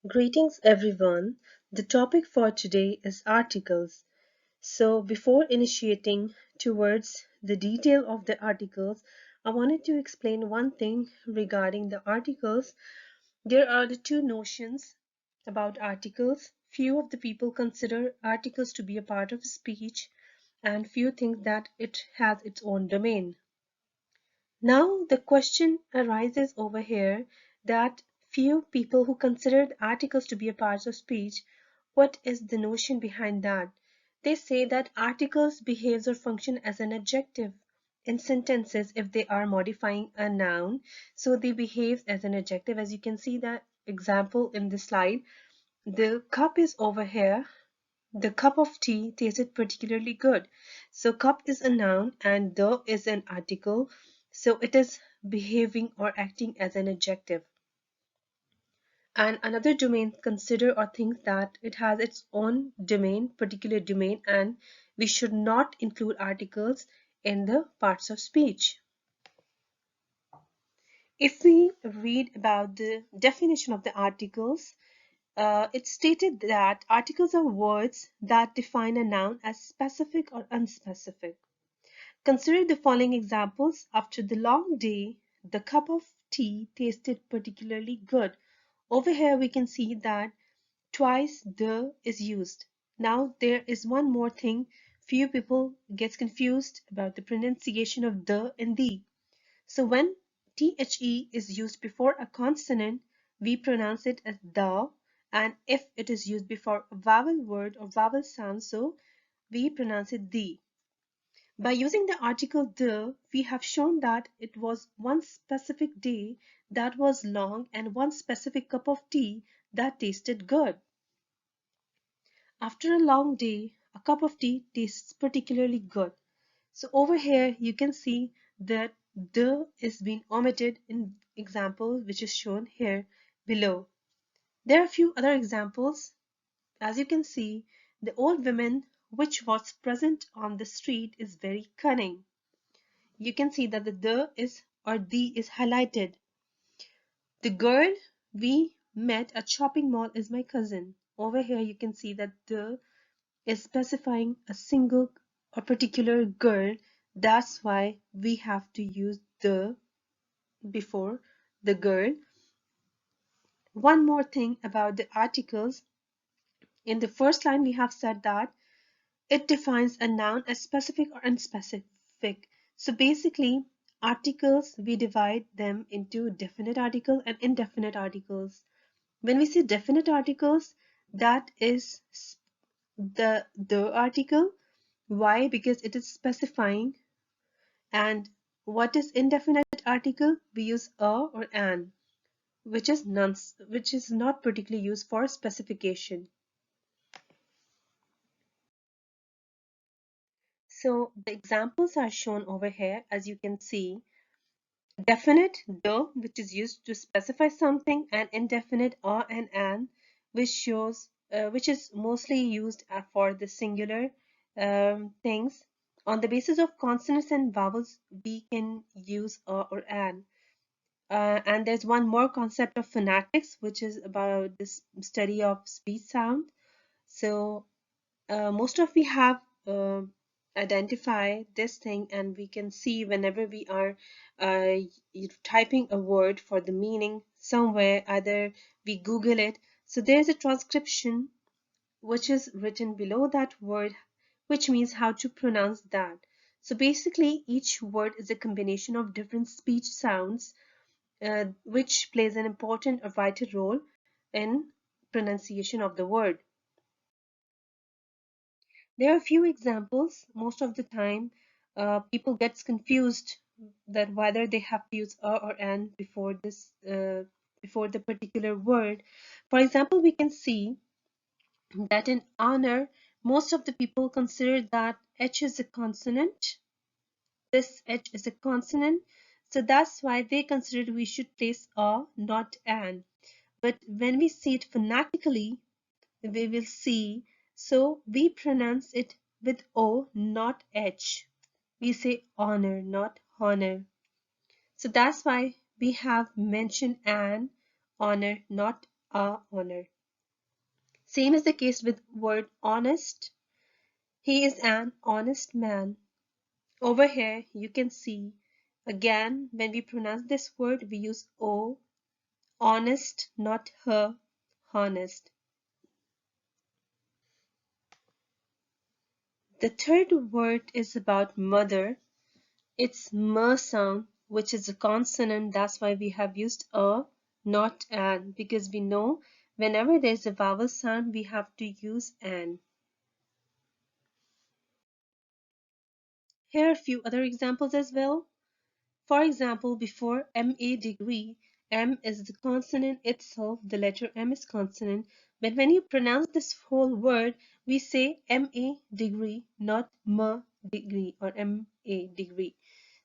Greetings everyone. The topic for today is articles. So before initiating towards the detail of the articles, I wanted to explain one thing regarding the articles. There are the two notions about articles. Few of the people consider articles to be a part of speech and few think that it has its own domain. Now the question arises over here that few people who consider the articles to be a part of speech, what is the notion behind that? They say that articles behaves or function as an adjective in sentences if they are modifying a noun. So they behave as an adjective. As you can see that example in the slide, the cup is over here. The cup of tea tasted particularly good. So cup is a noun and the is an article. So it is behaving or acting as an adjective. And another domain consider or think that it has its own domain, particular domain, and we should not include articles in the parts of speech. If we read about the definition of the articles, it's stated that articles are words that define a noun as specific or unspecific. Consider the following examples. After the long day, the cup of tea tasted particularly good. Over here, we can see that twice the is used. Now, there is one more thing. Few people gets confused about the pronunciation of the and the. So when the is used before a consonant, we pronounce it as the, and if it is used before a vowel word or vowel sound, so we pronounce it the. By using the article the, we have shown that it was one specific day that was long and one specific cup of tea that tasted good. After a long day, a cup of tea tastes particularly good. So over here, you can see that the is being omitted in example which is shown here below. There are a few other examples. As you can see, the old woman which was present on the street is very cunning. You can see that the is or the is highlighted. The girl we met at shopping mall is my cousin. Over here you can see that the is specifying a single or particular girl. That's why we have to use the before the girl. One more thing about the articles. In the first line we have said that it defines a noun as specific or unspecific. So basically, articles, we divide them into definite article and indefinite articles. When we say definite articles, that is the article. Why? Because it is specifying. And what is indefinite article? We use a or an, which is not particularly used for specification. So the examples are shown over here. As you can see, definite the, which is used to specify something, and indefinite a and an, which shows which is mostly used for the singular things. On the basis of consonants and vowels, we can use a or an. And there's one more concept of phonetics, which is about this study of speech sound. So most of we have identify this thing, and we can see whenever we are typing a word for the meaning somewhere, either we Google it. So there's a transcription which is written below that word, which means how to pronounce that. So basically, each word is a combination of different speech sounds, which plays an important or vital role in pronunciation of the word. There are a few examples. Most of the time, people gets confused that whether they have to use a or an before this before the particular word. For example, we can see that in honor, most of the people consider that H is a consonant. This H is a consonant, so that's why they consider we should place a, not an. But when we see it phonetically, we will see, so we pronounce it with O, not H. We say honor, not honor. So that's why we have mentioned an, honor, not honor. Same is the case with word honest. He is an honest man. Over here, you can see again when we pronounce this word, we use O, honest, not her, honest. The third word is about mother. It's M sound, which is a consonant. That's why we have used a, not an, because we know whenever there's a vowel sound, we have to use an. Here are a few other examples as well. For example, before MA degree, M is the consonant itself, the letter M is consonant, but when you pronounce this whole word, we say MA degree, not M degree or MA degree.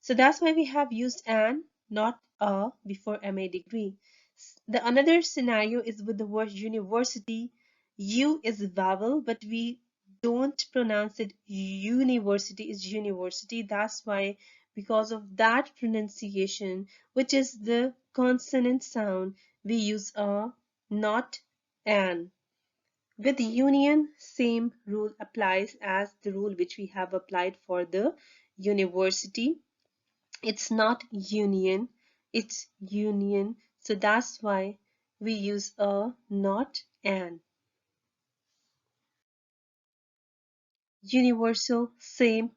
So that's why we have used an, not a, before MA degree. The another scenario is with the word university. U is a vowel, but we don't pronounce it university, it's university. That's why, because of that pronunciation, which is the consonant sound, we use a, not an. With union, same rule applies as the rule which we have applied for the university. It's not union, it's union. So that's why we use a, not an. Universal, same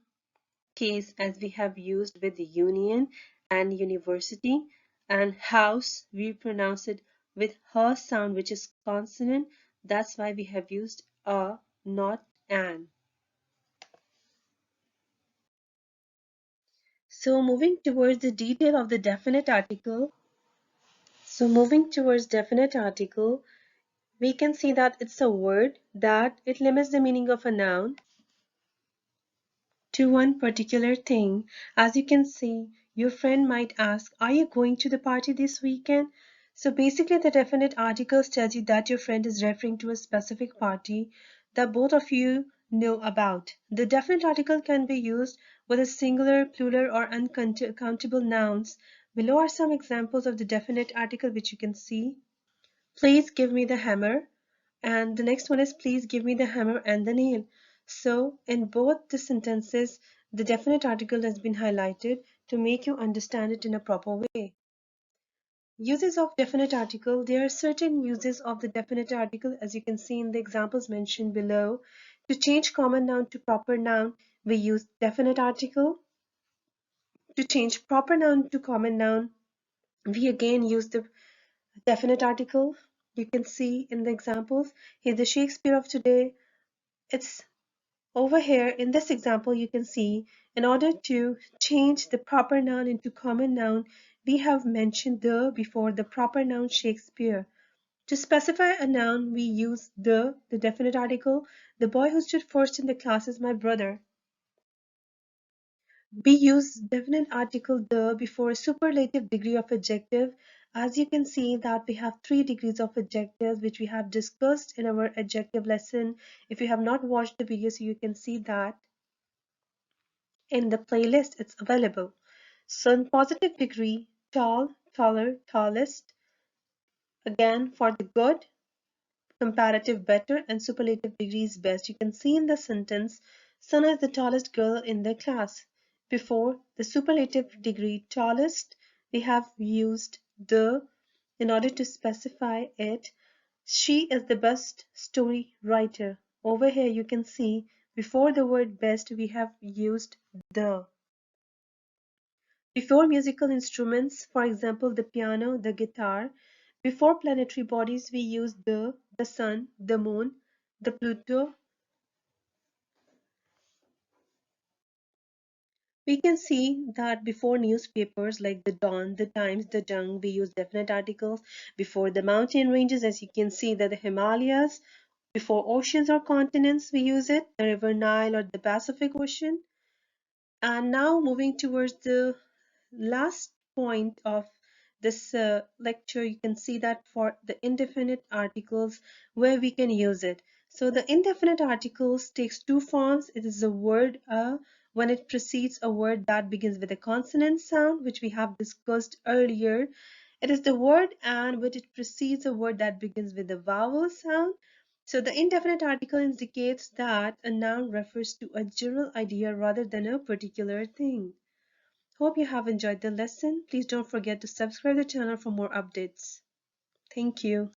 case as we have used with the union and university. And house, we pronounce it with her sound, which is consonant. That's why we have used a, not an. So moving towards the detail of the definite article. So moving towards definite article, we can see that it's a word that it limits the meaning of a noun to one particular thing. As you can see, your friend might ask, are you going to the party this weekend? So basically the definite articles tells you that your friend is referring to a specific party that both of you know about. The definite article can be used with a singular, plural or uncountable nouns. Below are some examples of the definite article which you can see. Please give me the hammer. And the next one is please give me the hammer and the nail. So in both the sentences, the definite article has been highlighted to make you understand it in a proper way. Uses of definite article. There are certain uses of the definite article as you can see in the examples mentioned below. To change common noun to proper noun, we use definite article. To change proper noun to common noun, we again use the definite article. You can see in the examples, he's the Shakespeare of today. It's over here in this example, you can see in order to change the proper noun into common noun, we have mentioned the before the proper noun Shakespeare. To specify a noun, we use the definite article. The boy who stood first in the class is my brother. We use definite article the before a superlative degree of adjective. As you can see that we have 3 degrees of adjectives which we have discussed in our adjective lesson. If you have not watched the video, so you can see that in the playlist it's available. So in positive degree, tall, taller, tallest. Again for the good, comparative better, and superlative degrees best. You can see in the sentence, Sana is the tallest girl in the class. Before the superlative degree tallest, we have used the in order to specify it. She is the best story writer. Over here you can see before the word best we have used the. Before musical instruments, for example, the piano, the guitar, before planetary bodies, we use the sun, the moon, the Pluto. We can see that before newspapers like the Dawn, the Times, the Dung, we use definite articles. Before the mountain ranges, as you can see, that the Himalayas. Before oceans or continents, we use it, the River Nile or the Pacific Ocean. And now moving towards the last point of this lecture, you can see that for the indefinite articles where we can use it. So the indefinite articles takes 2 forms. It is a word when it precedes a word that begins with a consonant sound, which we have discussed earlier. It is the word and but it precedes a word that begins with a vowel sound. So the indefinite article indicates that a noun refers to a general idea rather than a particular thing. Hope you have enjoyed the lesson. Please don't forget to subscribe the channel for more updates. Thank you.